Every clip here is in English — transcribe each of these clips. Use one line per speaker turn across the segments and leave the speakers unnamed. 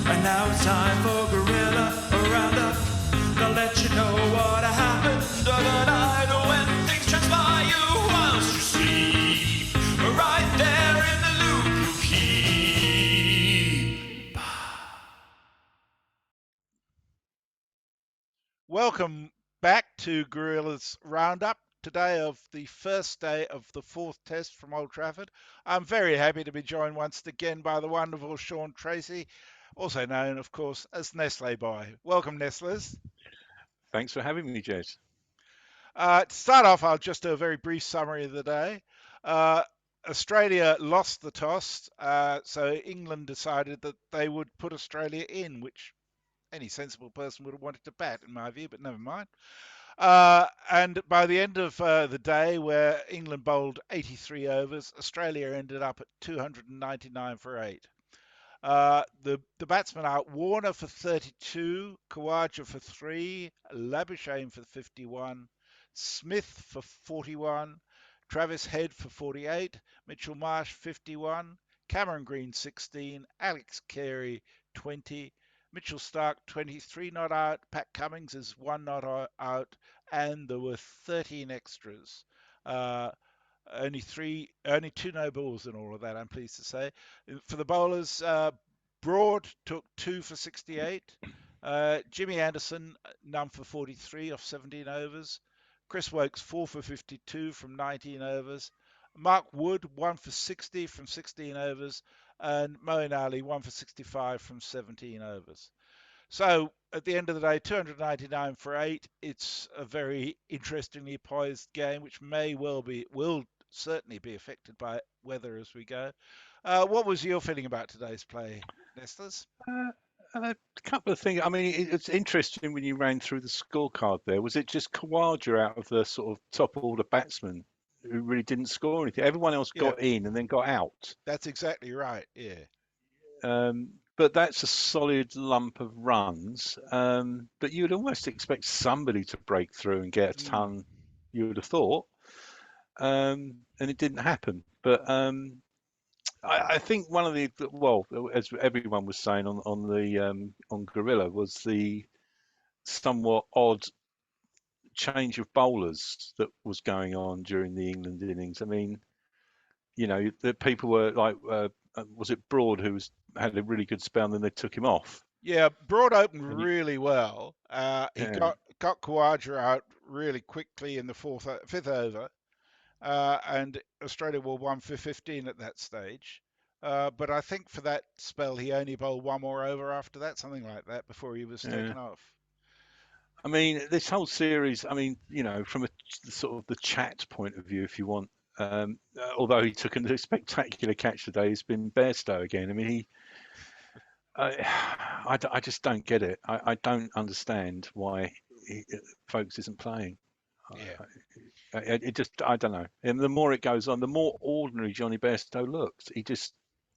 And now it's time for Guerilla Roundup. They'll let you know what happened overnight when things transpire you whilst you sleep. Right there in the loop you keep.
Welcome back to Gorilla's Roundup. Today of the first day of the fourth test from Old Trafford. I'm very happy to be joined once again by the wonderful Sean Tracy, also known, of course, as Nestle Boy. Welcome, Nestlers.
Thanks for having me, Jez.
To start off, I'll just do a very brief summary of the day. Uh, Australia lost the toss, so England decided that they would put Australia in, which any sensible person would have wanted to bat, in my view, but never mind. And by the end of the day, where England bowled 83 overs, Australia ended up at 299 for 8. The batsmen are Warner for 32, Khawaja for 3, Labuschagne for 51, Smith for 41, Travis Head for 48, Mitchell Marsh 51, Cameron Green 16, Alex Carey 20, Mitchell Starc 23 not out, Pat Cummins is 1 not out, and there were 13 extras. Only two no balls in all of that, I'm pleased to say. For the bowlers, Broad took 2 for 68. Jimmy Anderson, none for 43 off 17 overs. Chris Woakes, 4 for 52 from 19 overs. Mark Wood, 1 for 60 from 16 overs. And Moeen Ali, 1 for 65 from 17 overs. So at the end of the day, 299 for 8. It's a very interestingly poised game, which will certainly be affected by weather as we go. What was your feeling about today's play, Nestlers?
A couple of things. I mean, it's interesting when you ran through the scorecard there. Was it just Khawaja out of the sort of top order batsmen who really didn't score anything? Everyone else
Yeah,
got in and then got out.
that's exactly right. Yeah.
But that's a solid lump of runs. But you'd almost expect somebody to break through and get a ton, you would have thought. And it didn't happen. But I think one of well, as everyone was saying on Guerilla, was the somewhat odd change of bowlers that was going on during the England innings. I mean, the people were like, was it Broad who had a really good spell, and then they took him off.
Yeah, Broad opened
And
really well. He
yeah,
got Khawaja out really quickly in the fifth over, and Australia were 1 for 15 at that stage. But I think for that spell, he only bowled one more over after that, something like that, before he was
yeah.
taken off.
I mean, this whole series. I mean, from a sort of the chat point of view, if you want. Although he took a spectacular catch today, he's been Bairstow again. I mean, I just don't get it. I don't understand why Folks isn't playing.
Yeah.
I don't know. And the more it goes on, the more ordinary Johnny Bairstow looks. He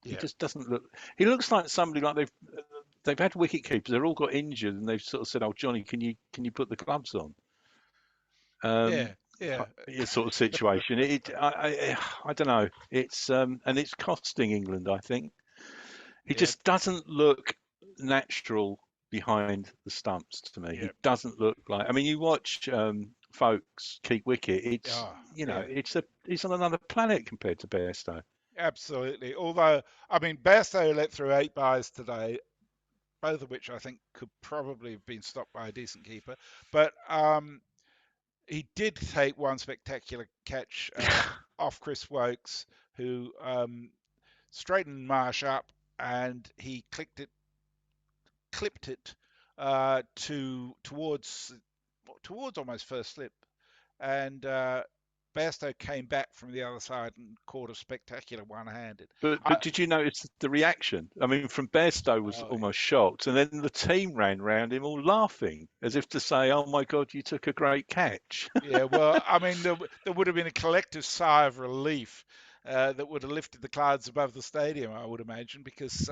Yeah.
just doesn't look. He looks like somebody like they've had wicket keepers. They're all got injured, and they've sort of said, "Oh, Johnny, can you put the gloves on?"
Yeah. Yeah.
Sort of situation. I don't know. It's and it's costing England. I think he
Yeah.
just doesn't look natural behind the stumps to me.
Yeah.
He doesn't look like. I mean, you watch Folks keep wicket. It's
Oh, yeah.
he's on another planet compared to Bairstow.
Absolutely. Although, I mean, Bairstow let through 8 byes today, both of which I think could probably have been stopped by a decent keeper. But he did take one spectacular catch off Chris Woakes, who straightened Marsh up, and he clipped it towards almost first slip, and Bairstow came back from the other side and caught a spectacular one-handed.
But did you notice the reaction? I mean, from Bairstow was almost shocked, and then the team ran round him all laughing, as if to say, "Oh my God, you took a great catch."
Yeah, well, I mean, there would have been a collective sigh of relief that would have lifted the clouds above the stadium, I would imagine, because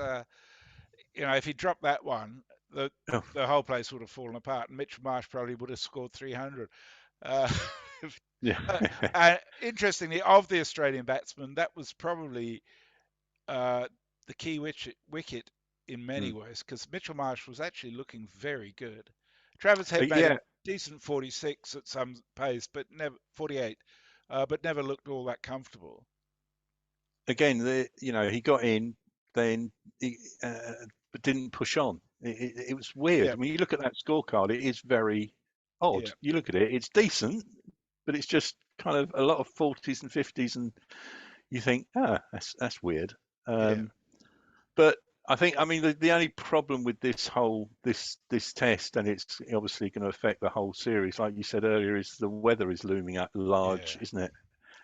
if he dropped that one, the
Oh,
the whole place would have fallen apart, and Mitchell Marsh probably would have scored 300. Uh,
yeah.
Interestingly, of the Australian batsmen, that was probably the key wicket in many
Mm.
ways because Mitchell Marsh was actually looking very good. Travis Head made a
Yeah,
decent 46 at some pace, but never 48, but never looked all that comfortable.
again, he got in, then he, but didn't push on. It was weird.
Yeah,
When you look at that scorecard, it is very odd.
yeah,
You look at it, it's decent, but it's just kind of a lot of 40s and 50s, and you think, that's weird.
yeah.
Um, but I mean, the only problem with this test, and it's obviously going to affect the whole series, like you said earlier, is the weather is looming up large,
Yeah.
isn't it?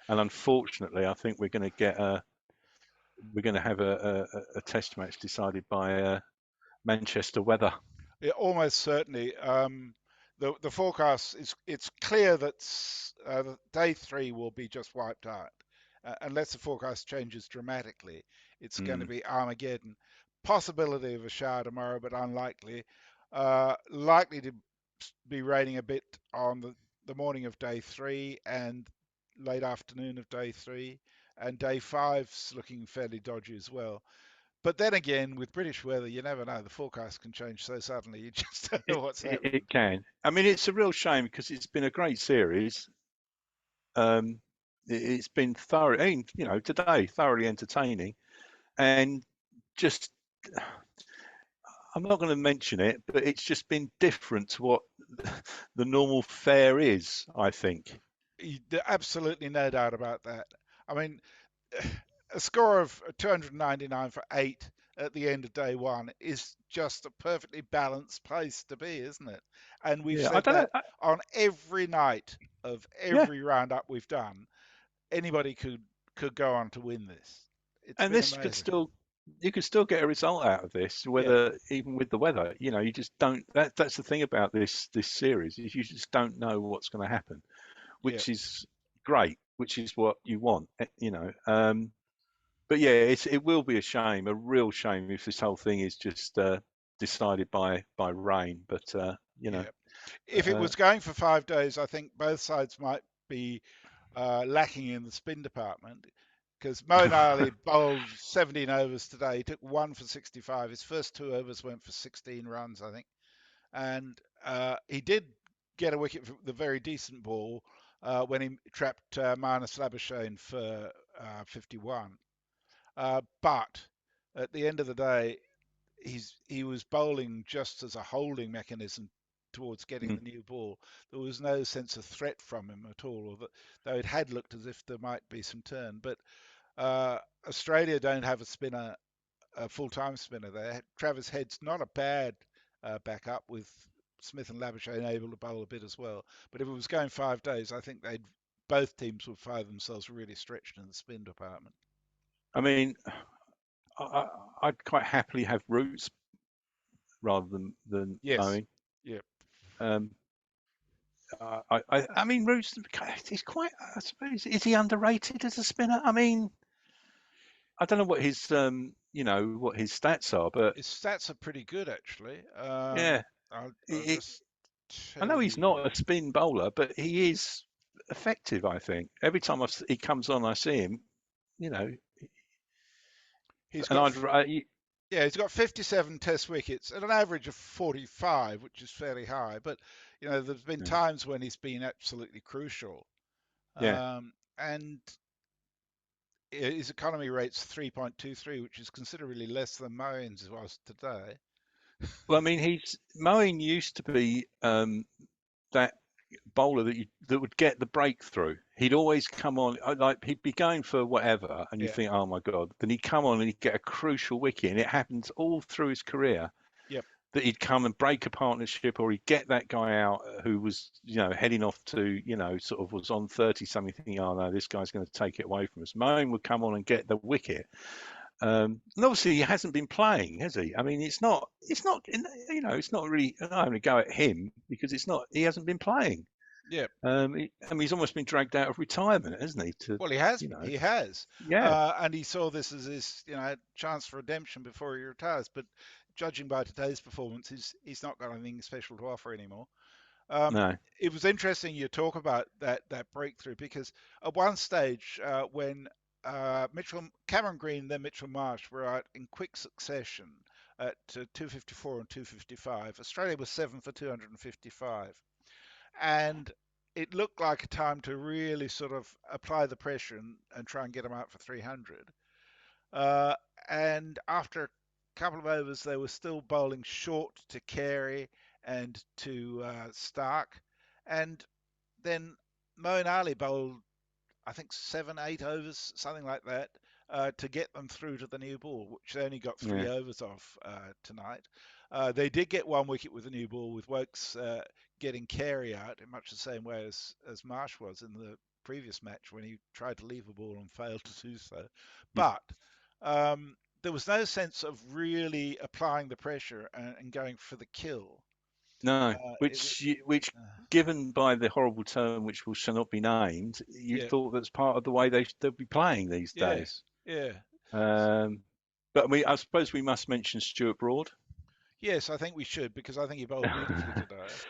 And unfortunately, I think we're going to have a test match decided by Manchester weather.
Yeah, almost certainly. The forecast is it's clear that day three will be just wiped out, unless the forecast changes dramatically. It's going to
Mm,
be Armageddon. Possibility of a shower tomorrow, but unlikely. Likely to be raining a bit on the morning of day three and late afternoon of day three, and day five's looking fairly dodgy as well. But then again, with British weather, you never know. The forecast can change so suddenly. You just don't know
it,
what's
it
happening.
it can. I mean, it's a real shame because it's been a great series. Um, it's been thorough. I mean, today thoroughly entertaining, and just I'm not going to mention it, but it's just been different to what the normal fare is, I think.
Absolutely no doubt about that. I mean, a score of 299 for eight at the end of day one is just a perfectly balanced place to be, isn't it? And we've
Yeah, I
said
don't know.
that on every night of
Yeah,
every roundup we've done. Anybody could go on to win this. It's
and
been
this could
amazing.
still you could still get a result out of this,
Yeah,
whether even with the weather. You just don't. That's the thing about this series is you just don't know what's going to happen,
yeah,
which is great, which is what you want. But yeah, it will be a shame, a real shame, if this whole thing is just decided by rain. But
yeah. If it
uh,
was going for 5 days, I think both sides might be lacking in the spin department because Mo Nally bowled 17 overs today. He took one for 65. His first two overs went for 16 runs, I think. And he did get a wicket for the very decent ball when he trapped Marnus Labuschagne for 51. But at the end of the day, he was bowling just as a holding mechanism towards getting
mm,
the new ball. There was no sense of threat from him at all, though it had looked as if there might be some turn. But Australia don't have a spinner, a full-time spinner there. Travis Head's not a bad backup with Smith and Labuschagne able to bowl a bit as well. But if it was going 5 days, I think they'd both teams would find themselves really stretched in the spin department.
I mean, I'd quite happily have Roots rather than
Yes.
Mowing.
Yeah.
Um, I mean, Roots is quite. I suppose is he underrated as a spinner? I mean, I don't know what what his stats are, but
His stats are pretty good, actually.
yeah,
I'll
it,
just
I
tell
know he's
you.
not a spin bowler, but he is effective. I think every time he comes on, I see him. You know,
He's
and
got, yeah, he's got 57 Test wickets at an average of 45, which is fairly high. But there's been
yeah,
times when he's been absolutely crucial.
yeah.
And his economy rate's 3.23, which is considerably less than Moen's was today.
Well, I mean, Moeen used to be that bowler that would get the breakthrough. He'd always come on, like he'd be going for whatever, and you
Yeah.
think, oh my god. Then he'd come on and he'd get a crucial wicket, and it happens all through his career
Yep.
that he'd come and break a partnership, or he'd get that guy out who was heading off to sort of was on 30 something, thinking, oh no, this guy's going to take it away from us. Moeen would come on and get the wicket. And obviously he hasn't been playing, has he? I mean, it's not really. I'm not having to go at him because it's not. He hasn't been playing.
Yep.
I mean, he's almost been dragged out of retirement, hasn't he?
Well, he has.
You know,
He has.
yeah,
And he saw this as his, chance for redemption before he retires. But judging by today's performance, he's not got anything special to offer anymore. Um,
no,
it was interesting you talk about that breakthrough because at one stage when Cameron Green, then Mitchell Marsh were out in quick succession at 254 and 255. Australia was 7 for 255. And it looked like a time to really sort of apply the pressure and try and get them out for 300. Uh, and after a couple of overs, they were still bowling short to Carey and to Stark. And then Moeen Ali bowled, I think, 7, 8 overs, something like that, to get them through to the new ball, which they only got
Yeah.
3 overs of tonight. They did get 1 wicket with the new ball, with Wokes getting Carey out in much the same way as Marsh was in the previous match when he tried to leave a ball and failed to do so. But there was no sense of really applying the pressure and going for the kill.
No,
It was,
which, given by the horrible term which shall not be named, you'd
yeah,
thought that's part of the way they'll be playing these
yeah,
days.
yeah.
Um, but I suppose we must mention Stuart Broad,
Yes, I think we should because I think he bowled beautifully today.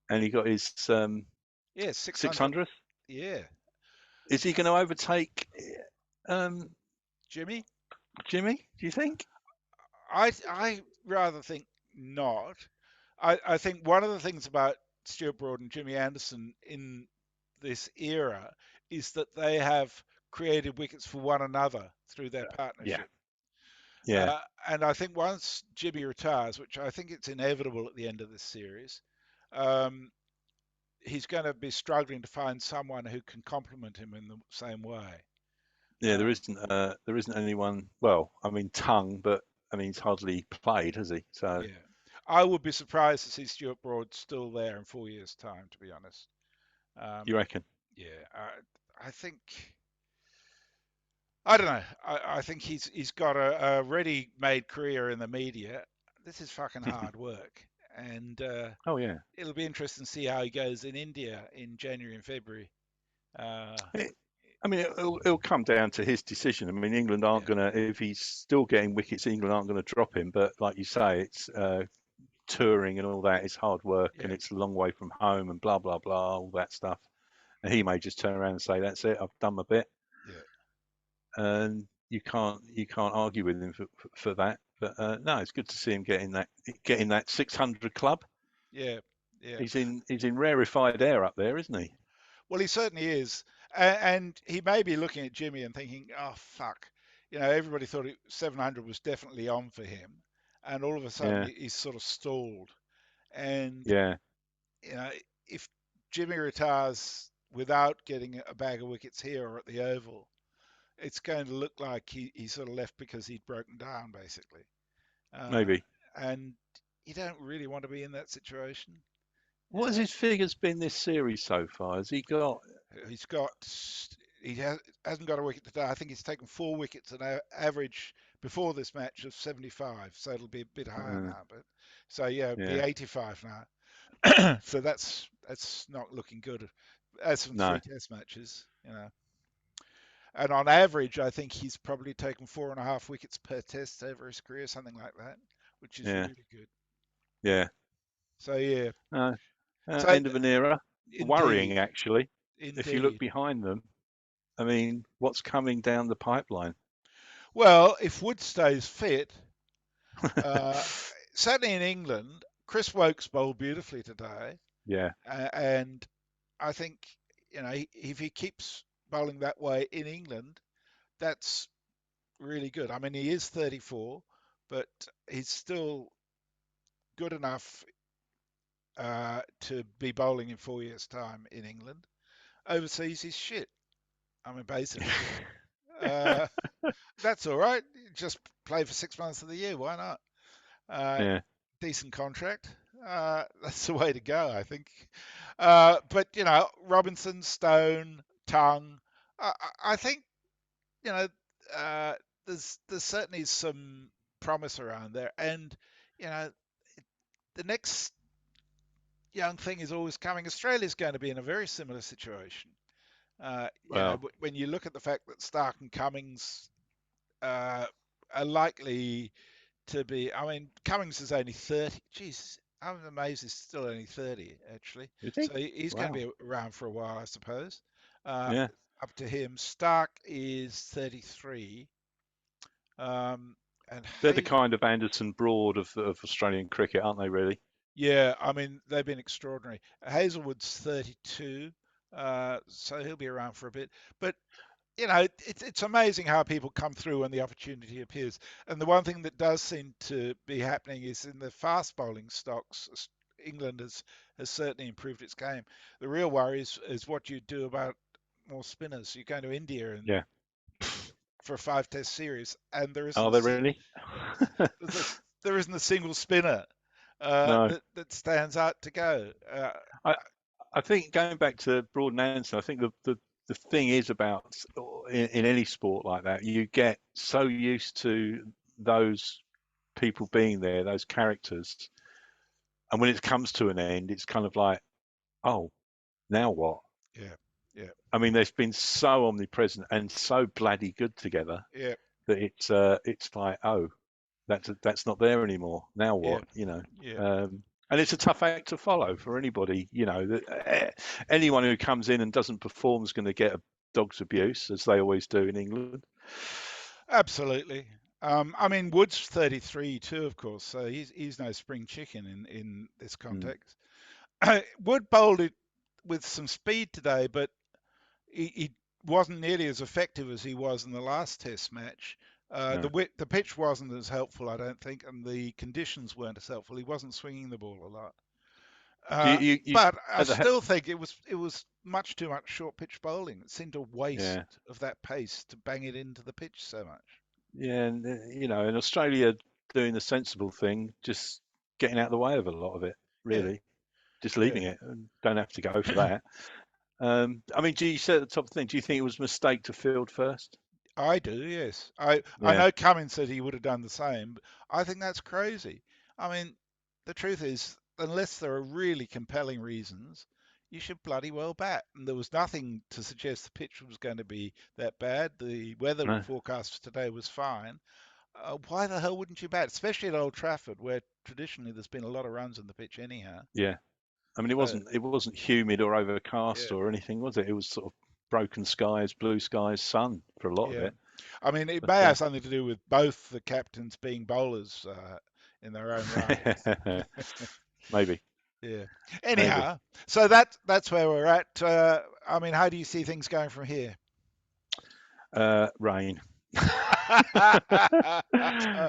and he got his
Yeah, 600.
600th.
Yeah,
Is he going to overtake um,
Jimmy.
Jimmy? Do you think?
I rather think not. I think one of the things about Stuart Broad and Jimmy Anderson in this era is that they have created wickets for one another through their
Yeah,
partnership.
yeah,
And I think once Jimmy retires, which I think it's inevitable at the end of this series, um, he's going to be struggling to find someone who can complement him in the same way.
yeah.
Uh,
There isn't anyone. Well, I mean, Tongue, but I mean, he's hardly played, has he? So
yeah, I would be surprised to see Stuart Broad still there in 4 years' time, to be honest.
you
Um,
reckon?
yeah, I think I don't know. I think he's got a ready-made career in the media. This is fucking hard work, and
Oh yeah.
it'll be interesting to see how he goes in India in January and February. Uh,
It, I mean, it'll come down to his decision. I mean, England aren't
yeah,
going to, if he's still getting wickets, England aren't going to drop him. But like you say, it's touring and all that. It's hard work and
yeah,
it's a long way from home and blah blah blah, all that stuff. And he may just turn around and say, "That's it, I've done my bit,"
yeah,
and you can't argue with him for that. But no, it's good to see him getting that 600 club.
yeah, yeah.
He's in rarefied air up there, isn't he?
Well, he certainly is, and he may be looking at Jimmy and thinking, "Oh fuck," everybody thought 700 was definitely on for him, and all of a sudden
Yeah,
he's sort of stalled. And
yeah,
you know, if Jimmy retires without getting a bag of wickets here or at the Oval, it's going to look like he sort of left because he'd broken down, basically. Uh,
maybe.
and you don't really want to be in that situation.
What has his figures been this series so far? Has he got?
He's got he hasn't got a wicket today. I think he's taken 4 wickets an average before this match of 75, so it'll be a bit higher
Uh,
now. But so yeah, it'll be
yeah,
85 now. So that's not looking good. As from
no,
3 Test matches. And on average, I think he's probably taken 4.5 wickets per Test over his career, something like that, which is
yeah,
really good.
yeah.
So yeah,
Uh,
so
End of an era.
indeed,
Worrying, actually. If you look
indeed.
behind them, I mean, what's coming down the pipeline?
Well, if Wood stays fit, uh, certainly in England, Chris Wokes bowled beautifully today,
Yeah,
and I think if he keeps bowling that way in England, that's really good. I mean, he is 34, but he's still good enough to be bowling in 4 years' time in England. Overseas, he's shit. I mean, basically, uh, that's all right. Just play for 6 months of the year. Why not? Uh,
yeah,
Decent contract. That's the way to go, I think. But Robinson, Stone, Tongue. I think you know uh, there's certainly some promise around there, and you know the next young thing is always coming. Australia's going to be in a very similar situation.
well,
When you look at the fact that Stark and Cummings uh, are likely to be. I mean, Cummings is only 30. Jeez, I'm amazed he's still only 30, actually.
is he?
So he's going to
Wow.
be around for a while, I suppose. Uh,
Yeah,
Up to him. Stark is 33. Um, And
They're the kind of Anderson Broad of Australian cricket, aren't they? Really?
yeah, I mean they've been extraordinary. Hazelwood's 32, so he'll be around for a bit. But it's amazing how people come through when the opportunity appears. And the one thing that does seem to be happening is in the fast bowling stocks, England has certainly improved its game. The real worry is what you do about more spinners. You're going to India and
Yeah.
for a 5 Test series, and
Are they really?
there's a, there isn't a single spinner
No.
that stands out to go.
I I think going back to Broad and Anderson, I think the thing is about in any sport like that, you get so used to those people being there, those characters, and when it comes to an end, it's kind of like, oh, now what?
Yeah, yeah,
I mean, they've been so omnipresent and so bloody good together
yeah,
that it's like, oh, that's not there anymore. Now
yeah,
what?
yeah,
And it's a tough act to follow for anybody. Anyone who comes in and doesn't perform is going to get a dog's abuse, as they always do in England.
absolutely. I mean, Wood's 33 too, of course, so he's no spring chicken in this
Mm,
context. Wood bowled it with some speed today, but he wasn't nearly as effective as he was in the last Test match.
no.
The pitch wasn't as helpful, I don't think, and the conditions weren't as helpful. He wasn't swinging the ball a lot.
Do you
But I
at the
still think it was much too much short pitch bowling. It seemed a waste
yeah,
of that pace to bang it into the pitch so much.
yeah, and in Australia doing the sensible thing, just getting out of the way of a lot of it,
Yeah,
really, just
yeah.
leaving it, and don't have to go for that. I mean, do you say at the top of the thing? Do you think it was a mistake to field first?
I do, yes. I
Yeah,
know Cummins said he would have done the same, but I think that's crazy. I mean, the truth is, unless there are really compelling reasons, you should bloody well bat. And there was nothing to suggest the pitch was going to be that bad. The weather
no,
forecast for today was fine. Why the hell wouldn't you bat? Especially at Old Trafford, where traditionally there's been a lot of runs on the pitch anyhow.
yeah. I mean,
So,
it wasn't humid or
yeah.
overcast or anything, was it? It was sort of broken skies, blue skies, sun for a lot of
Yeah,
it.
I mean, it
But
may have something to do with both the captains being bowlers in their own right.
maybe,
Yeah.
maybe.
Anyhow, so that's where we're at. I mean, how do you see things going from here?
Rain.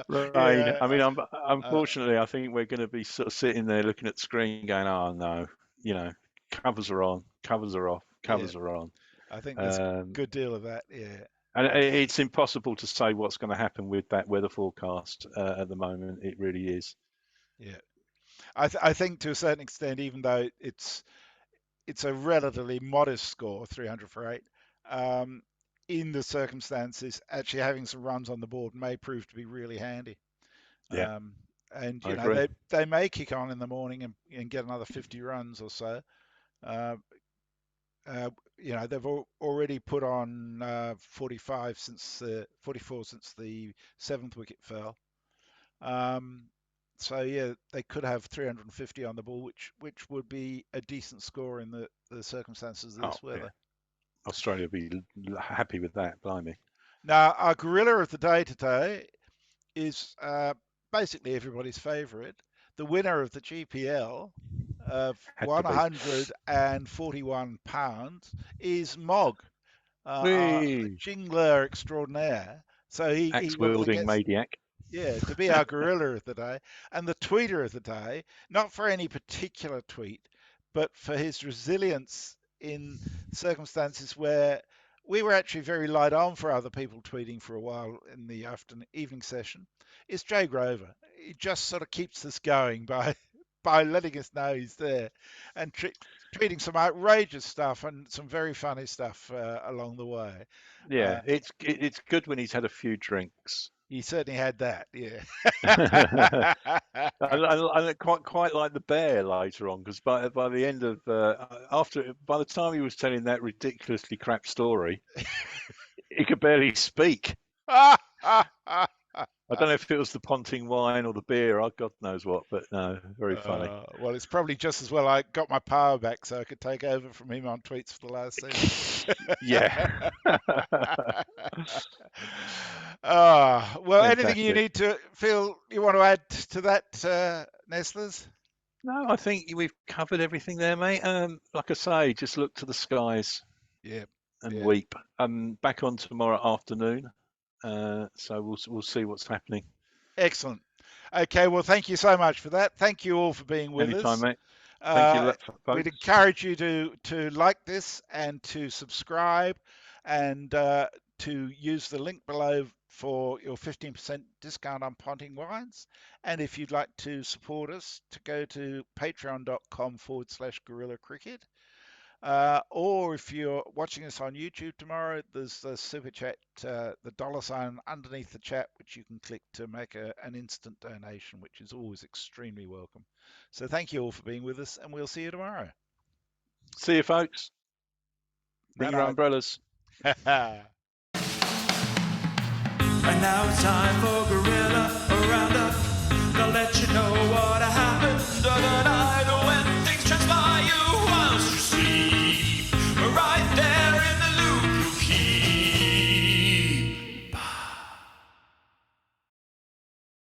Rain.
Yeah.
I mean,
Uh,
unfortunately, I think we're going to be sort of sitting there looking at the screen, going, "Oh no, you know, covers are on, covers are off,
yeah.
covers are on."
I think there's a
Um,
good deal of that. Yeah.
and it's impossible to say what's going to happen with that weather forecast at the moment. It really is.
Yeah. I think to a certain extent, even though it's a relatively modest score, 300 for eight. Um, in the circumstances, actually having some runs on the board may prove to be really handy.
Yeah,
Um, and
I agree.
they may kick on in the morning and get another 50 runs or so. Uh, they've already put on 45 since 44 since the seventh wicket fell. Um, so yeah, they could have 350 on the ball, which would be a decent score in the circumstances of
Oh
this
yeah,
weather.
Australia will be happy with that. Blimey.
Now, our gorilla of the day today is basically everybody's favourite, the winner of the GPL of
Had to be.
£141 is Mog, our
Whee!
jingler extraordinaire. So he
Axe
obviously
wielding
gets,
maniac.
yeah, to be our gorilla of the day and the tweeter of the day, not for any particular tweet, but for his resilience in circumstances where we were actually very light on for other people tweeting for a while in the evening session, is Jay Grover. He just sort of keeps us going by by letting us know he's there and tweeting some outrageous stuff and some very funny stuff along the way.
Yeah,
Uh,
it's good when he's had a few drinks.
he certainly had that, yeah.
I quite like the bear later on because by the end of by the time he was telling that ridiculously crap story, he could barely speak. I don't know if it was the Ponting wine or the beer, or God knows what, but no, very funny.
Well, it's probably just as well I got my power back so I could take over from him on tweets for the last season.
Yeah.
Well, anything you
Fantastic.
need to feel you want to add to that, Nestlers?
No, I think we've covered everything there, mate. Like I say, just look to the skies
Yeah,
and
yeah.
weep. Back on tomorrow afternoon, so we'll see what's happening.
Excellent. Okay, well, thank you so much for that. Thank you all for being with
Anytime,
us.
mate. Thank you,
We'd
folks.
encourage you to like this and to subscribe and to use the link below for your 15% discount on Ponting Wines. And if you'd like to support us, to go to patreon.com/Guerilla Cricket. Or if you're watching us on YouTube tomorrow, there's the super chat, the dollar sign underneath the chat, which you can click to make an instant donation, which is always extremely welcome. So thank you all for being with us, and we'll see you tomorrow.
See you, folks. Bring your
Night
umbrellas.
night.
And now it's time for Guerilla, a roundup.